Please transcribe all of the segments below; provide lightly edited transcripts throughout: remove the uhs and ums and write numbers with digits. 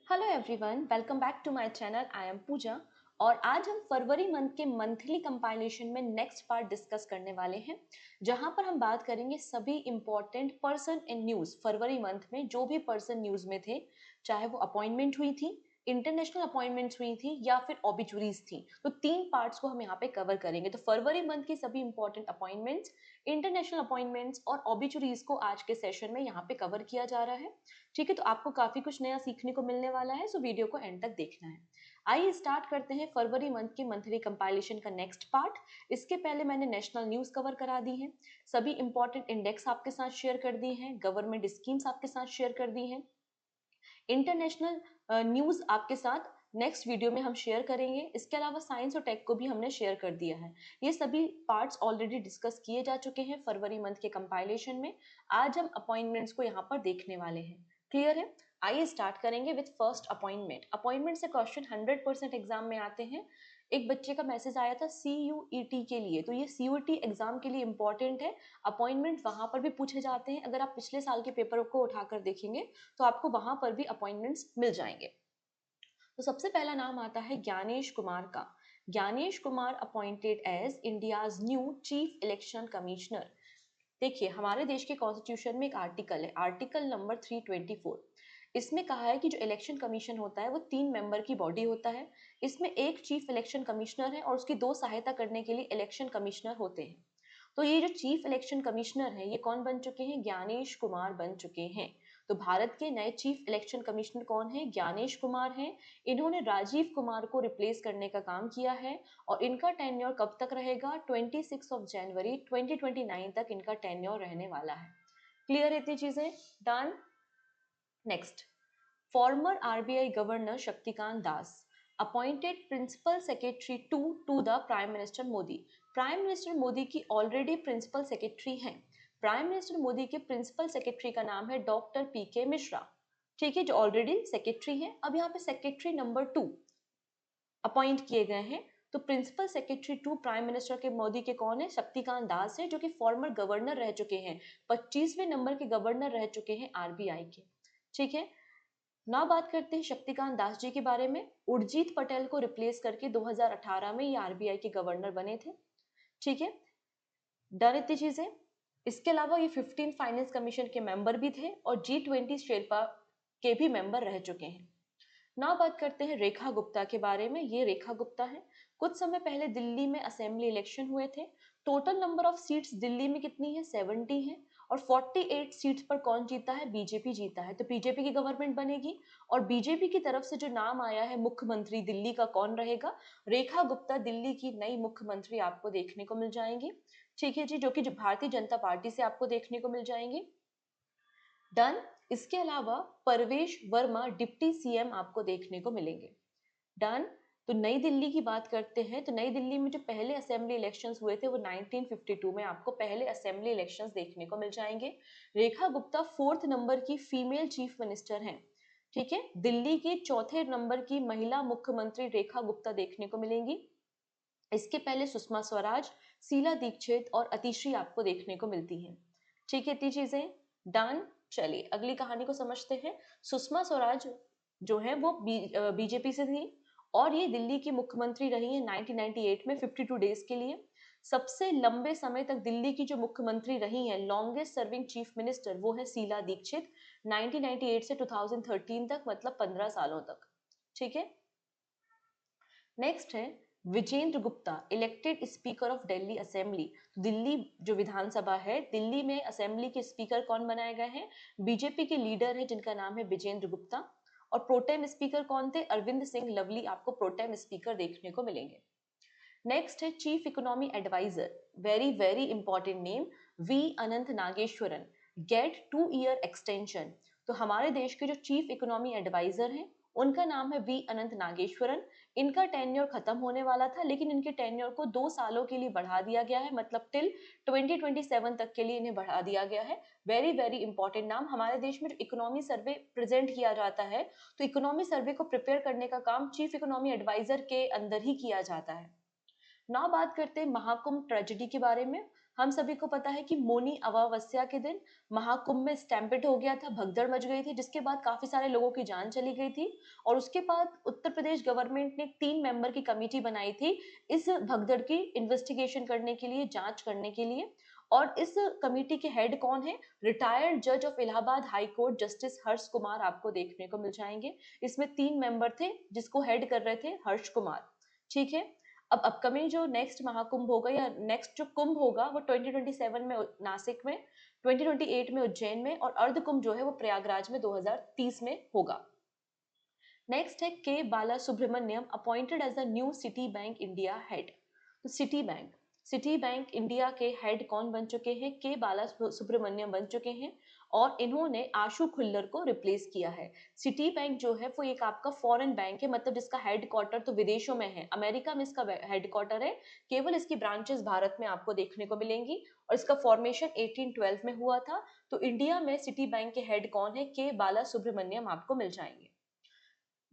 Hello everyone, welcome back to my channel. I am Pooja और आज हम फरवरी मंथ के मंथली कंपाइलेशन में नेक्स्ट पार्ट डिस्कस करने वाले हैं, जहां पर हम बात करेंगे सभी इंपॉर्टेंट पर्सन इन न्यूज़। फरवरी मंथ में जो भी पर्सन न्यूज़ में थे, चाहे वो अपॉइंटमेंट हुई थी, इंटरनेशनल अपॉइंटमेंट्स हुई थी या फिर ऑबिचुरीज थी, तो तीन पार्ट्स को हम यहाँ पे कवर करेंगे। तो फरवरी मंथ की सभी इंपॉर्टेंट अपॉइंटमेंट्स, इंटरनेशनल अपॉइंटमेंट्स और ऑबिचुरीज को आज के सेशन में यहाँ पे कवर किया जा रहा है। ठीक है, तो आपको काफी कुछ नया सीखने को मिलने वाला है, सो वीडियो को एंड तक देखना है। आइए स्टार्ट करते हैं फरवरी मंथ के मंथली कंपाइलेशन का नेक्स्ट पार्ट। इसके पहले मैंने नेशनल न्यूज कवर करा दी है, सभी इंपॉर्टेंट इंडेक्स आपके साथ शेयर कर दी हैं, गवर्नमेंट स्कीम्स आपके साथ शेयर कर दी हैं। इंटरनेशनल न्यूज आपके साथ नेक्स्ट वीडियो में हम शेयर करेंगे। इसके अलावा साइंस और टेक को भी हमने शेयर कर दिया है। ये सभी पार्ट्स ऑलरेडी डिस्कस किए जा चुके हैं फरवरी मंथ के कंपाइलेशन में। आज हम अपॉइंटमेंट्स को यहाँ पर देखने वाले हैं। क्लियर है? आइए स्टार्ट करेंगे विद फर्स्ट अपॉइंटमेंट। अपॉइंटमेंट से क्वेश्चन 100% एग्जाम में आते हैं। एक बच्चे का मैसेज आया था CUET के लिए, तो ये CUET एग्जाम के लिए इंपॉर्टेंट है। अपॉइंटमेंट वहां पर भी पूछे जाते हैं। अगर आप पिछले साल के पेपर को उठाकर देखेंगे तो आपको वहां पर भी अपॉइंटमेंट्स मिल जाएंगे। तो सबसे पहला नाम आता है ज्ञानेश कुमार का। Gyanesh Kumar appointed as India's new chief election commissioner. देखिए, हमारे देश के कॉन्स्टिट्यूशन में एक आर्टिकल है, आर्टिकल नंबर 324। इसमें कहा है कि जो इलेक्शन कमीशन होता है वो 3 मेंबर की बॉडी होता है। इसमें एक चीफ इलेक्शन कमिश्नर है और उसकी 2 सहायता करने के लिए इलेक्शन कमिश्नर होते हैं। तो ये जो चीफ इलेक्शन कमिश्नर है, ये कौन बन चुके हैं? ज्ञानेश कुमार बन चुके हैं। तो भारत के नए चीफ इलेक्शन कमिश्नर कौन है? ज्ञानेश कुमार हैं। इन्होंने राजीव कुमार को रिप्लेस करने का काम किया है और इनका टेन्योर कब तक रहेगा? 26 जनवरी 2029 तक इनका टेन्योर रहने वाला है। क्लियर है इतनी चीजें? Done. Next, former RBI governor Shaktikanta Das appointed principal secretary to the prime minister Modi. Prime minister Modi की ऑलरेडी प्रिंसिपल सेक्रेटरी हैं। प्राइम मिनिस्टर मोदी के प्रिंसिपल सेक्रेटरी का नाम है डॉक्टर PK मिश्रा। ठीक है, जो ऑलरेडी सेक्रेटरी है। अब यहाँ पे सेक्रेटरी नंबर 2 अपॉइंट किए गए हैं। तो principal secretary to prime minister के मोदी के कौन है? शक्तिकांत दास है, जो कि फॉर्मर गवर्नर रह चुके हैं, 25वें नंबर के गवर्नर रह चुके हैं RBI के। ठीक है, ना बात करते हैं शक्तिकांत दास जी के बारे में। उर्जित पटेल को रिप्लेस करके 2018 में ये RBI के गवर्नर बने थे। ठीक है, डन इतनी चीजें। इसके अलावा ये 15 फाइनेंस कमीशन के मेंबर भी थे और G20 शेरपा के भी मेंबर रह चुके हैं। ना बात करते हैं रेखा गुप्ता के बारे में। ये रेखा गुप्ता है। कुछ समय पहले दिल्ली में असेंबली इलेक्शन हुए थे। Total number of seats Delhi में कितनी है? 70 है। और 48 सीट्स पर कौन जीता है? बीजेपी जीता है। तो बीजेपी की गवर्नमेंट बनेगी और बीजेपी की तरफ से जो नाम आया है मुख्यमंत्री दिल्ली का, कौन रहेगा? रेखा गुप्ता दिल्ली की नई मुख्यमंत्री आपको देखने को मिल जाएंगी। ठीक है जी, जो कि भारतीय जनता पार्टी से आपको देखने को मिल जाएंगी। डन। इसके अलावा परवेश वर्मा डिप्टी CM आपको देखने को मिलेंगे। डन। तो नई दिल्ली की बात करते हैं, तो नई दिल्ली में जो पहले असेंबली इलेक्शंस हुए थे वो 1952 में आपको पहले असेंबली इलेक्शंस देखने को मिल जाएंगे। रेखा गुप्ता 4th नंबर की फीमेल चीफ मिनिस्टर हैं। ठीक है, दिल्ली की 4थे नंबर की महिला मुख्यमंत्री रेखा गुप्ता देखने को मिलेंगी। इसके पहले सुषमा स्वराज, शीला दीक्षित और अतिश्री आपको देखने को मिलती हैं। ठीक है, इतनी चीजें। डन। चलिए अगली कहानी को समझते हैं। सुषमा स्वराज जो है वो बीजेपी से थी और ये दिल्ली की मुख्यमंत्री रही है 1998 में 52 डेज के लिए। सबसे लंबे समय तक दिल्ली की जो मुख्यमंत्री रही है, लॉन्गेस्ट सर्विंग चीफ मिनिस्टर, वो है शीला दीक्षित, 1998 से 2013 तक, मतलब 15 सालों तक। ठीक है, नेक्स्ट है Vijender Gupta elected speaker of Delhi assembly. Delhi जो विधानसभा है, दिल्ली में असेंबली के स्पीकर कौन बनाए गए हैं? बीजेपी के लीडर है जिनका नाम है विजेंद्र गुप्ता। और प्रोटेम स्पीकर कौन थे? अरविंद सिंह लवली आपको प्रोटेम स्पीकर देखने को मिलेंगे। नेक्स्ट है chief economy adviser, very very important name, V Anantha Nageswaran, get 2 year extension. तो हमारे देश के जो चीफ इकोनॉमी एडवाइजर हैं उनका नाम है V अनंत नागेश्वरन। इनका टेन्योर खत्म होने वाला था, लेकिन इनके टेन्योर को 2 सालों के लिए बढ़ा दिया गया है, मतलब टिल 2027 तक के लिए इन्हें बढ़ा दिया गया है। वेरी वेरी इंपॉर्टेंट नाम। हमारे देश में जो इकोनॉमी सर्वे प्रेजेंट किया जाता है, तो इकोनॉमी सर्वे को प्रिपेयर करने का काम चीफ इकोनॉमी एडवाइजर के अंदर ही किया जाता है। ना बात करते हैं महाकुंभ ट्रेजेडी के बारे में। हम सभी को पता है कि मौनी अमावस्या के दिन महाकुंभ में स्टैम्पेड हो गया था, भगदड़ मच गई थी, जिसके बाद काफी सारे लोगों की जान चली गई थी। और उसके बाद उत्तर प्रदेश गवर्नमेंट ने 3 मेंबर की कमेटी बनाई थी इस भगदड़ की इन्वेस्टिगेशन करने के लिए, जांच करने के लिए। और इस कमेटी के हेड कौन है? रिटायर्ड जज of Allahabad high court justice Harsh Kumar आपको देखने को मिल जाएंगे। इसमें 3 मेंबर थे जिसको हेड कर रहे थे हर्ष कुमार। ठीक है। अब अपकमिंग जो नेक्स्ट महाकुंभ होगा या नेक्स्ट जो कुंभ होगा वो 2027 में नासिक में, 2028 में उज्जैन में, और अर्ध कुंभ जो है वो प्रयागराज में 2030 में होगा। नेक्स्ट है K Bala Subramaniam appointed as the new Citibank India head. तो सिटी बैंक इंडिया के हेड कौन बन चुके हैं? के बाला सुब्रमण्यम बन चुके हैं और इन्होंने आशु खुल्लर को रिप्लेस किया है। सिटी बैंक जो है वो एक आपका फॉरेन बैंक है, मतलब जिसका हेडक्वार्टर तो विदेशों में है, अमेरिका में इसका हेडक्वार्टर है। केवल इसकी ब्रांचेस भारत में आपको देखने को मिलेंगी और इसका फॉर्मेशन 1812 में हुआ था। तो इंडिया में सिटी बैंक के हेड कौन है? के बाला सुब्रमण्यम आपको मिल जाएंगे।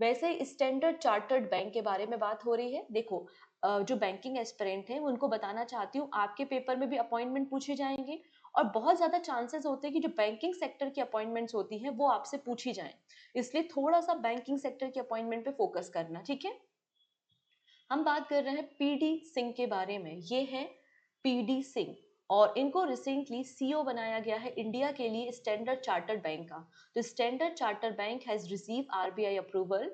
वैसे स्टैंडर्ड चार्टर्ड बैंक के बारे में बात हो रही है। देखो, जो बैंकिंग एस्पिरेंट हैं उनको बताना चाहती हूँ, आपके पेपर में भी अपॉइंटमेंट पूछे जाएंगे और बहुत ज्यादा चांसेस होते हैं कि जो बैंकिंग सेक्टर की अपॉइंटमेंट्स होती हैं वो आपसे पूछी जाएं। इसलिए थोड़ा सा बैंकिंग सेक्टर की अपॉइंटमेंट पे फोकस करना, ठीक है। हम बात कर रहे हैं पीडी सिंह के बारे में। ये है पीडी सिंह और इनको रिसेंटली सीईओ बनाया गया है इंडिया के लिए स्टैंडर्ड चार्टर्ड बैंक का। तो standard chartered bank has receive RBI approval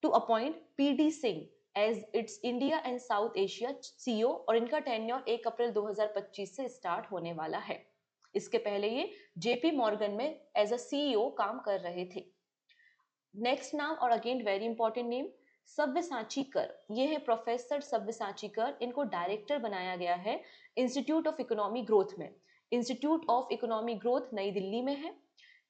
to appoint PD Singh as its India and south Asia CEO और इनका टेन्योर 1 अप्रैल 2025 से स्टार्ट होने वाला है। इसके पहले ये जेपी मॉर्गन में एज अ सीईओ काम कर रहे थे। नेक्स्ट नाम और अगेन वेरी इंपॉर्टेंट नेम, सव्यसाची कर। ये है प्रोफेसर सव्यसाची कर, इनको डायरेक्टर बनाया गया है इंस्टीट्यूट ऑफ इकोनॉमी ग्रोथ में। इंस्टीट्यूट ऑफ इकोनॉमी ग्रोथ नई दिल्ली में है,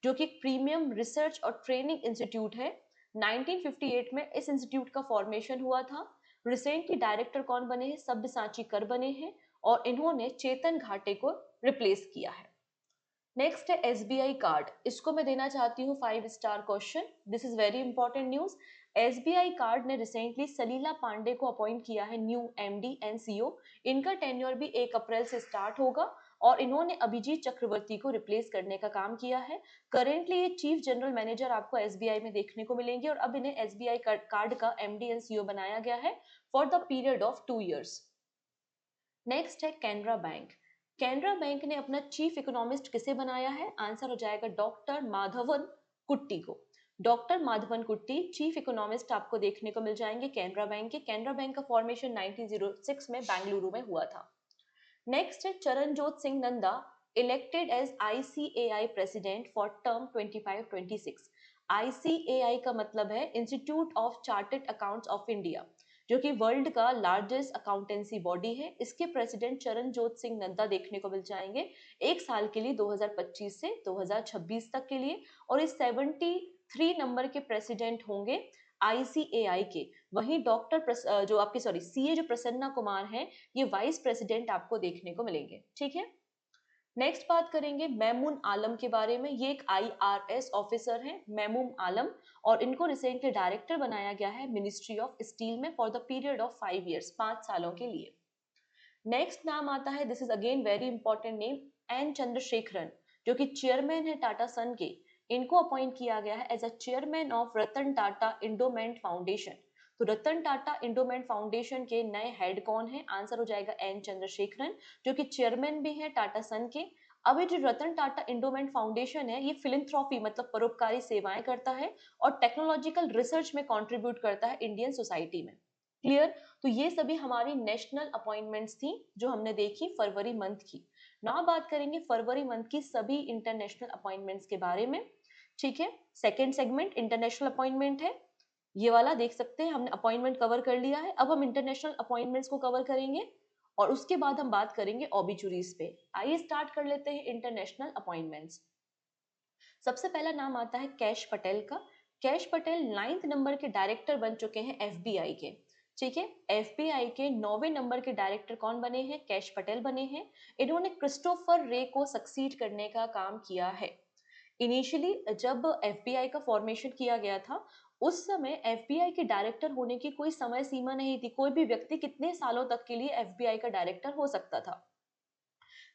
जो कि प्रीमियम रिसर्च और ट्रेनिंग इंस्टीट्यूट है। 1958 में इस इंस्टीट्यूट का फॉर्मेशन हुआ था। रिसेंटली डायरेक्टर कौन बने हैं? सब्यसाची कर बने हैं और इन्होंने चेतन घाटे को रिप्लेस किया है। नेक्स्ट है एसबीआई कार्ड। इसको मैं देना चाहती हूँ 5 star question, this is very important news. SBI card ने रिसेंटली सलीला पांडे को अपॉइंट किया है न्यू एमडी एंड सीईओ। इनका टेन्योर भी 1 अप्रैल से स्टार्ट होगा और इन्होंने अभिजीत चक्रवर्ती को रिप्लेस करने का काम किया है। करेंटली ये चीफ जनरल मैनेजर आपको एसबीआई में देखने को मिलेंगे और अब इन्हें एसबीआई कार्ड का एमडी एंड सीईओ बनाया गया है for the period of 2 years। Next है कैनरा बैंक। कैनरा बैंक ने अपना चीफ इकोनॉमिस्ट किसे बनाया है? आंसर हो जाएगा डॉक्टर माधवन कुट्टी को। डॉक्टर माधवन कुट्टी चीफ इकोनॉमिस्ट आपको देखने को मिल जाएंगे कैनरा बैंक के। कैनरा बैंक का फॉर्मेशन 1906 में बेंगलुरु में हुआ था। नेक्स्ट है Charanjot Singh Nanda, elected as ICAI president for term 25-26। ICAI का मतलब है institute of chartered accounts of India, जो कि वर्ल्ड का लार्जेस्ट अकाउंटेंसी बॉडी है। इसके प्रेसिडेंट चरणजोत सिंह नंदा देखने को मिल जाएंगे 1 साल के लिए, 2025 से 2026 तक के लिए। और इस 73 नंबर के प्रेसिडेंट होंगे आईसीएआई के। वहीं डॉक्टर जो आपके सीए जो प्रसन्ना कुमार हैं, ये वाइस प्रेसिडेंट आपको देखने को मिलेंगे, ठीक है। नेक्स्ट बात करेंगे मैमून आलम के बारे में। ये एक आईआरएस ऑफिसर हैं मैमून आलम और इनको रिसेंटली डायरेक्टर बनाया गया है मिनिस्ट्री ऑफ स्टील में for the period of 5 years, 5 सालों के लिए। नेक्स्ट नाम आता है, this is again very important name, N Chandrasekaran, जो कि चेयरमैन है टाटा सन के। इनको अपॉइंट किया गया है as a chairman of Ratan Tata endowment foundation. तो रतन टाटा इंडोमेंट फाउंडेशन के नए हेड कौन है? आंसर हो जाएगा एन चंद्रशेखरन, जो कि चेयरमैन भी है टाटा सन के। अब ये जो रतन टाटा इंडोमेंट फाउंडेशन है, ये फिलंथ्रॉपी मतलब परोपकारी सेवाएं करता है और टेक्नोलॉजिकल रिसर्च में कंट्रीब्यूट करता है इंडियन सोसाइटी में। क्लियर? तो ये सभी हमारी नेशनल अपॉइंटमेंट्स थी जो हमने देखी फरवरी मंथ की। नाउ बात करेंगे फरवरी मंथ की सभी इंटरनेशनल अपॉइंटमेंट्स के बारे में, ठीक है। सेकेंड सेगमेंट इंटरनेशनल अपॉइंटमेंट है, ये वाला देख सकते हैं, हमने अपॉइंटमेंट कवर कर लिया है। अब हम इंटरनेशनल अपॉइंटमेंट्स को कवर करेंगे और उसके बाद हम बात करेंगे ऑबिचुरीज पे। आइए स्टार्ट कर लेते हैं इंटरनेशनल अपॉइंटमेंट्स। सबसे पहला नाम आता है कैश पटेल का। कैश पटेल 9th नंबर के डायरेक्टर बन चुके हैं एफबीआई के, ठीक है। एफबीआई के 9वें नंबर के डायरेक्टर कौन बने हैं? कैश पटेल बने हैं। इन्होंने क्रिस्टोफर रे को सक्सीड करने का काम किया है। इनिशियली जब एफबीआई का फॉर्मेशन किया गया था, उस समय एफबीआई के डायरेक्टर होने की कोई समय सीमा नहीं थी। कोई भी व्यक्ति कितने सालों तक के लिए एफबीआई का डायरेक्टर हो सकता था।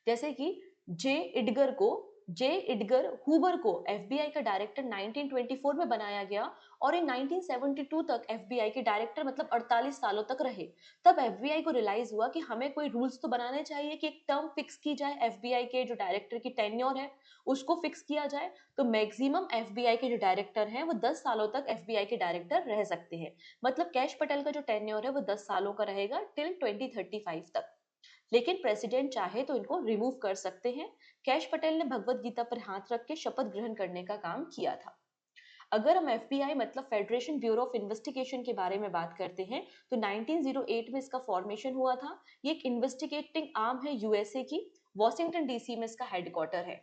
जैसे कि जे एडगर हुबर को एफबीआई का डायरेक्टर 1924 में बनाया गया और इन 1972 तक एफबीआई के डायरेक्टर मतलब 48 सालों तक रहे। तब एफबीआई को रियलाइज हुआ कि हमें कोई रूल्स तो बनाने चाहिए कि एक टर्म फिक्स की जाए, एफबीआई के जो डायरेक्टर की टेन्योर है उसको फिक्स किया जाए। तो मैक्सिमम एफबीआई के जो डायरेक्टर हैं वो 10 सालों तक एफबीआई के डायरेक्टर रह सकते हैं। मतलब कैश पटेल का जो टेन्योर है वो 10 सालों का रहेगा टिल 2035 तक। लेकिन प्रेसिडेंट चाहे तो इनको रिमूव कर सकते हैं। कैश पटेल ने भगवत गीता पर हाथ रख के शपथ ग्रहण करने का काम किया था। अगर हम एफबीआई मतलब फेडरेशन ब्यूरो ऑफ इन्वेस्टिगेशन के बारे में बात करते हैं तो 1908 में इसका फॉर्मेशन हुआ था। ये एक इन्वेस्टिगेटिंग आर्म है यूएसए की। वॉशिंगटन डीसी में इसका हेडक्वार्टर है।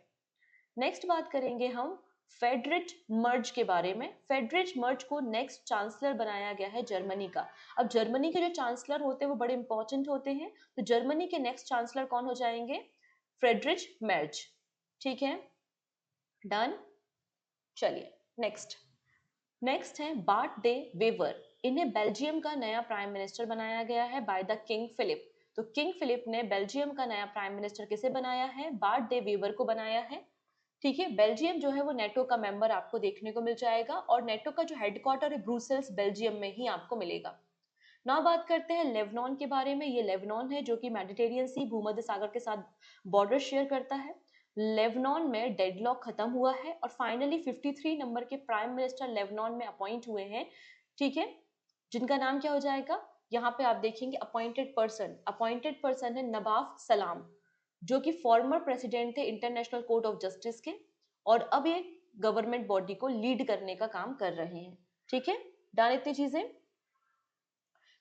नेक्स्ट बात करेंगे हम फेडरिच मर्ज के बारे में। फेडरिच मर्ज को नेक्स्ट चांसलर बनाया गया है जर्मनी का। अब जर्मनी के जो चांसलर होते हैं वो बड़े इंपॉर्टेंट होते हैं, तो जर्मनी के नेक्स्ट चांसलर कौन हो जाएंगे? फ्रेडरिच मर्ज। ठीक है, डन। चलिए नेक्स्ट। नेक्स्ट है बार्ट डे वेवर। इन्हें बेल्जियम का नया प्राइम मिनिस्टर बनाया गया है बाय द किंग फिलिप। तो किंग फिलिप ने बेल्जियम का नया प्राइम मिनिस्टर किसे बनाया है? बार्ट डे वेवर को बनाया है। ठीक है, बेल्जियम जो है वो नेटो का मेंबर आपको देखने को मिल जाएगा और नेटो का जो हेडक्वार्टर है ब्रुसेल्स बेल्जियम में ही आपको मिलेगा। ना बात करते हैं लेबनान के बारे में। ये लेबनान है जो कि मेडिटेरियन सी भूमध्य सागर के साथ बॉर्डर शेयर करता है। लेबनान में डेडलॉक खत्म हुआ है और फाइनली 53 नंबर के प्राइम मिनिस्टर लेबनान में अपॉइंट हुए हैं। ठीक है, जिनका नाम क्या हो जाएगा? यहाँ पे आप देखेंगे अपॉइंटेड पर्सन है नवाफ सलाम, जो कि फॉर्मर प्रेसिडेंट थे इंटरनेशनल कोर्ट ऑफ जस्टिस के और अब ये गवर्नमेंट बॉडी को लीड करने का काम कर रहे हैं। ठीक है, डन इतनी चीजें।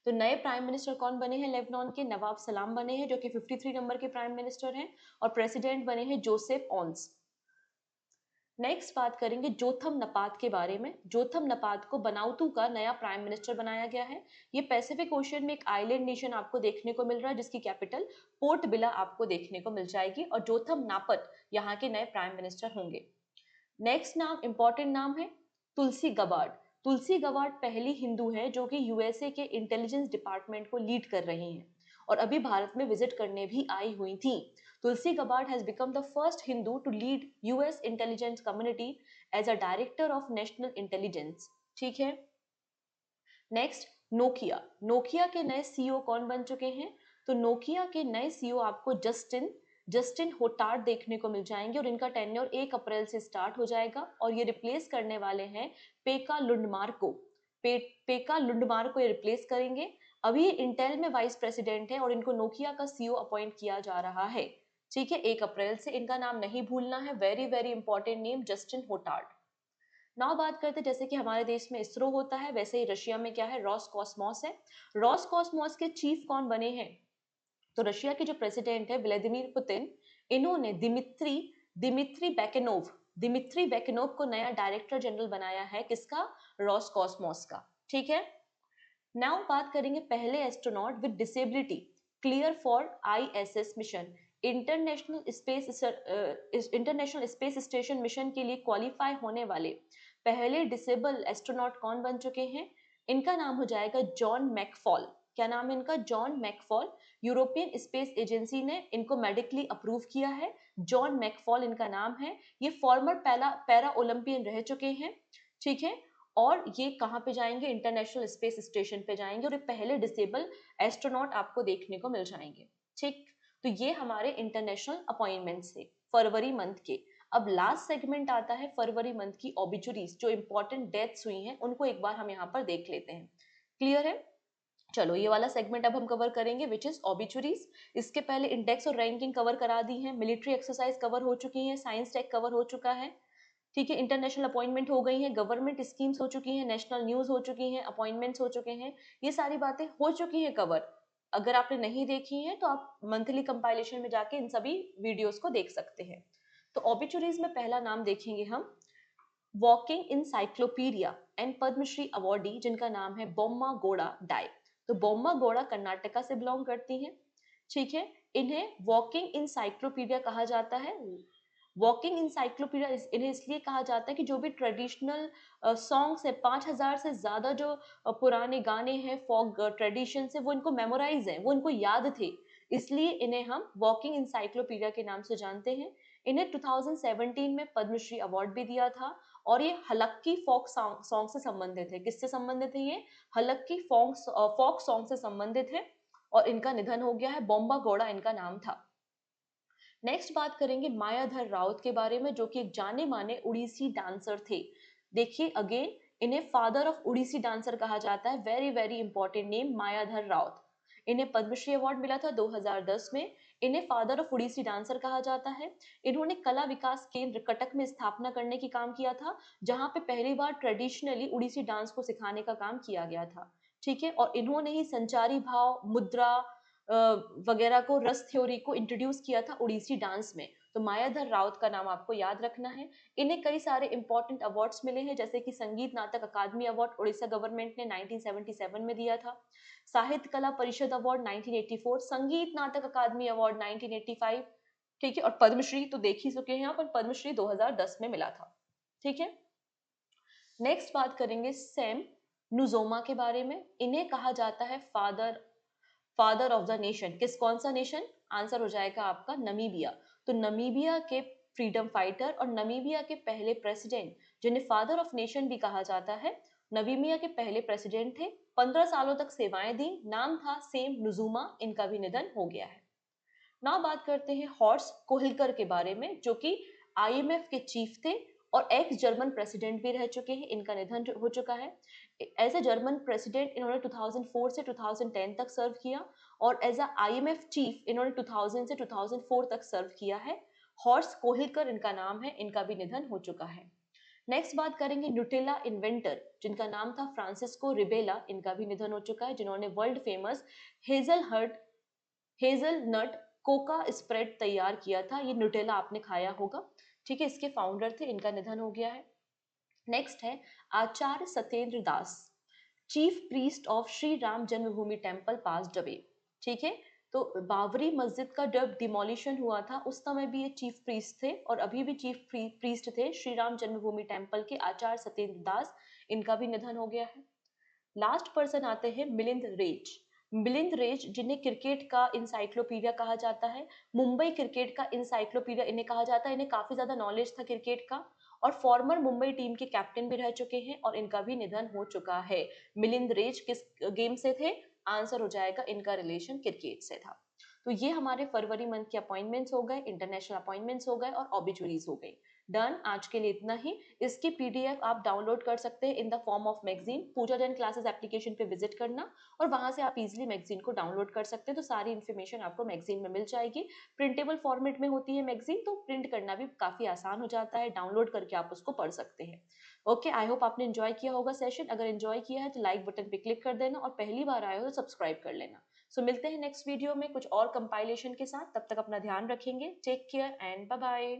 तो नए प्राइम मिनिस्टर कौन बने हैं लेबनान के? नवाब सलाम बने हैं जो कि 53 नंबर के प्राइम मिनिस्टर हैं और प्रेसिडेंट बने हैं जोसेफ ऑन्स। नेक्स्ट बात करेंगे जोथम नपात के बारे में। जोथम नपात को बनाउतु का नया प्राइम मिनिस्टर बनाया गया है। ये पैसिफिक ओशियन में एक आइलैंड नेशन आपको देखने को मिल रहा है जिसकी कैपिटल पोर्ट बिला आपको देखने को मिल जाएगी और जोथम नापत यहाँ के नए प्राइम मिनिस्टर होंगे। नेक्स्ट नाम इंपॉर्टेंट नाम है तुलसी गबार्ड। तुलसी गबार्ड पहली हिंदू है जो कि यूएसए के इंटेलिजेंस डिपार्टमेंट को लीड कर रही हैं और अभी भारत में विजिट करने भी आई हुई थी। Tulsi Gabbard has become the first Hindu to lead US intelligence community as a director of national intelligence. ठीक है, नेक्स्ट नोकिया। नोकिया के नए सीईओ कौन बन चुके हैं? तो नोकिया के नए सीईओ आपको जस्टिन होटार्ड देखने को मिल जाएंगे और इनका टेन्योर 1 अप्रैल से स्टार्ट हो जाएगा और ये रिप्लेस करने वाले हैं पेका लुंडमार को। पेका लुंडमार को ये रिप्लेस करेंगे। अभी ये इंटेल में वाइस प्रेसिडेंट है और इनको नोकिया का सीईओ अपॉइंट किया जा रहा है। ठीक है, 1 अप्रैल से। इनका नाम नहीं भूलना है, very very important name, Justin Hotard. Now बात करते हैं जैसे कि हमारे देश में इसरो होता है वैसे ही रशिया में क्या है? रॉसकॉस्मॉस है। रॉसकॉस्मॉस के चीफ कौन बने हैं? तो रशिया के जो प्रेसिडेंट है व्लादिमीर पुतिन, इन्होंने दिमित्री बेकेनोव को नया डायरेक्टर जनरल बनाया है। किसका? रॉसकॉस्मॉस का। ठीक है, नाउ बात करेंगे पहले astronaut with disability clear for ISS mission. International space station mission के लिए क्वालिफाई होने वाले पहले डिसेबल एस्ट्रोनॉट कौन बन चुके हैं? इनका नाम हो जाएगा जॉन मैकफॉल। क्या नाम है इनका? John McFaul. European space agency ने इनको मेडिकली अप्रूव किया है। जॉन मैकफॉल इनका नाम है। ये फॉर्मर पैरा ओलंपियन रह चुके हैं। ठीक है, और ये कहाँ पे जाएंगे? इंटरनेशनल स्पेस स्टेशन पे जाएंगे और ये पहले डिसेबल एस्ट्रोनॉट आपको देखने को मिल जाएंगे। ठीक, तो ये हमारे इंटरनेशनल अपॉइंटमेंट थे फरवरी मंथ के। अब लास्ट सेगमेंट आता है फरवरी मंथ की ऑबिचुरीज, जो इंपॉर्टेंट डेथ्स हुई हैं उनको एक बार हम यहाँ पर देख लेते हैं। क्लियर है? चलो ये वाला सेगमेंट अब हम कवर करेंगे विच इज ऑबिचुरीज। इसके पहले इंडेक्स और रैंकिंग कवर करा दी है, मिलिट्री एक्सरसाइज कवर हो चुकी है, साइंस टेक कवर हो चुका है। ठीक है, इंटरनेशनल अपॉइंटमेंट हो गई है, गवर्नमेंट स्कीम्स हो चुकी हैं, नेशनल न्यूज हो चुकी हैं, अपॉइंटमेंट्स हो चुके हैं, ये सारी बातें हो चुकी हैं कवर। अगर आपने नहीं देखी हैं तो आप मंथली कंपाइलेशन में जाके इन सभी वीडियोस को देख सकते हैं। तो ऑबिचुरीज में पहला नाम देखेंगे हम walking encyclopedia and Padma Shri awardee जिनका नाम है बोम्मा गौड़ा डाई। तो बोम्मा गौड़ा कर्नाटका से बिलोंग करती हैं। ठीक है, इन्हें वॉकिंग इंसाइक्लोपीडिया कहा जाता है। वॉकिंग इंसाइक्लोपीडिया इन्हें इसलिए कहा जाता है कि जो भी ट्रेडिशनल सॉन्ग्स है 5000 से ज्यादा जो पुराने गाने हैं फोक ट्रेडिशन से वो इनको मेमोराइज है, वो इनको याद थे। इसलिए इन्हें हम वॉकिंग इंसाइक्लोपीडिया के नाम से जानते हैं। इन्हें 2017 में पद्मश्री अवार्ड भी दिया था और ये हलक्की फोक सॉन्ग से संबंधित है। किससे संबंधित है ये? हलक्की फोक सॉन्ग से संबंधित है और इनका निधन हो गया है। बॉम्बा गौड़ा इनका नाम था। नेक्स्ट बात करेंगे मायाधर राउत के बारे में, जो कि एक जाने माने उड़ीसी डांसर थे। देखिए अगेन, इन्हें फादर ऑफ उड़ीसी डांसर कहा जाता है। Very very important name, Mayadhar Raut. इन्हें पद्मश्री अवार्ड मिला था 2010 में। इन्हें फादर ऑफ उड़ीसी डांसर कहा जाता है। इन्होंने कला विकास केंद्र कटक में स्थापना करने की काम किया था, जहां पे पहली बार ट्रेडिशनली उड़ीसी डांस को सिखाने का काम किया गया था। ठीक है, और इन्होंने ही संचारी भाव, मुद्रा वगैरह को, रस थ्योरी को इंट्रोड्यूस किया था उड़ीसी डांस में। तो मायाधर राउत का नाम आपको याद रखना है। इन्हें कई सारे इंपॉर्टेंट अवार्ड्स मिले हैं, जैसे कि संगीत नाटक अकादमी अवार्ड उड़ीसा गवर्नमेंट ने 1977 में दिया था, साहित्य कला परिषद अवार्ड 1984, संगीत नाटक अकादमी अवार्ड 1985। ठीक है, और पद्मश्री तो देख ही चुके हैं आप, पद्मश्री 2010 में मिला था। ठीक है, नेक्स्ट बात करेंगे सैम नुजोमा के बारे में। इन्हें कहा जाता है फादर ऑफ द नेशन। कौन सा नेशन? आंसर हो जाएगा आपका नमीबिया। तो नमीबिया के फ्रीडम फाइटर और नमीबिया के पहले प्रेसिडेंट, जिन्हें फादर ऑफ नेशन भी कहा जाता है, नमीबिया के पहले प्रेसिडेंट थे। 15 सालों तक सेवाएं दी। नाम था सेम नुजुमा। इनका भी निधन हो गया है। ना बात करते हैं हॉर्स कोहिलकर के बारे में, जो कि आईएमएफ के चीफ थे और एक्स जर्मन प्रेसिडेंट भी रह चुके हैं। इनका निधन हो चुका है। एज ए जर्मन प्रेसिडेंट इन्होंने 2004 से 2010 तक सर्व किया और एज अ आईएमएफ चीफ इन्होंने 2000 से 2004 तक सर्व किया है। हॉर्स कोहिलकर इनका नाम है। इनका भी निधन हो चुका है। नेक्स्ट बात करेंगे न्यूटेला इन्वेंटर, जिनका नाम था फ्रांसिस्को रिबेला। इनका भी निधन हो चुका है, जिन्होंने world famous hazelnut Coca spread तैयार किया था। ये न्यूटेला आपने खाया होगा। ठीक है, इसके फाउंडर थे। इनका निधन हो गया है। नेक्स्ट है Acharya Satyendra Das, chief priest of Shri Ram Janmabhoomi temple passed away. ठीक है, तो बाबरी मस्जिद का जब डिमोलिशन हुआ था उस समय भी ये चीफ प्रीस्ट थे और अभी भी चीफ प्रीस्ट थे श्री राम जन्मभूमि टेम्पल के, आचार्य सत्येंद्र दास। इनका भी निधन हो गया है। लास्ट पर्सन आते हैं मिलिंद रेज। मिलिंद रेज, जिन्हें क्रिकेट का इंसाइक्लोपीडिया कहा जाता है, मुंबई क्रिकेट का इंसाइक्लोपीडिया इन्हें कहा जाता है। इन्हें काफी ज्यादा नॉलेज था क्रिकेट का और फॉर्मर मुंबई टीम के कैप्टन भी रह चुके हैं और इनका भी निधन हो चुका है। मिलिंद रेज किस गेम से थे? आंसर हो जाएगा इनका रिलेशन क्रिकेट से था। तो ये हमारे फरवरी मंथ के अपॉइंटमेंट्स हो गए, इंटरनेशनल अपॉइंटमेंट्स हो गए और ऑबिचुरीज हो गई। डन, आज के लिए इतना ही। इसकी पीडीएफ आप डाउनलोड कर सकते हैं in the form of magazine. Pooja Jain classes application पे विजिट करना और वहां से आप इजीली मैगजीन को डाउनलोड कर सकते हैं। तो सारी इन्फॉर्मेशन आपको मैगजीन में मिल जाएगी। प्रिंटेबल फॉर्मेट में होती है मैगजीन, तो प्रिंट करना भी काफी आसान हो जाता है। डाउनलोड करके आप उसको पढ़ सकते हैं। ओके, आई होप आपने एंजॉय किया होगा सेशन। अगर एंजॉय किया है तो लाइक बटन पे क्लिक कर देना और पहली बार आए हो तो सब्सक्राइब कर लेना। सो मिलते हैं नेक्स्ट वीडियो में कुछ और कंपाइलेशन के साथ। तब तक अपना ध्यान रखेंगे। Take care and bye bye.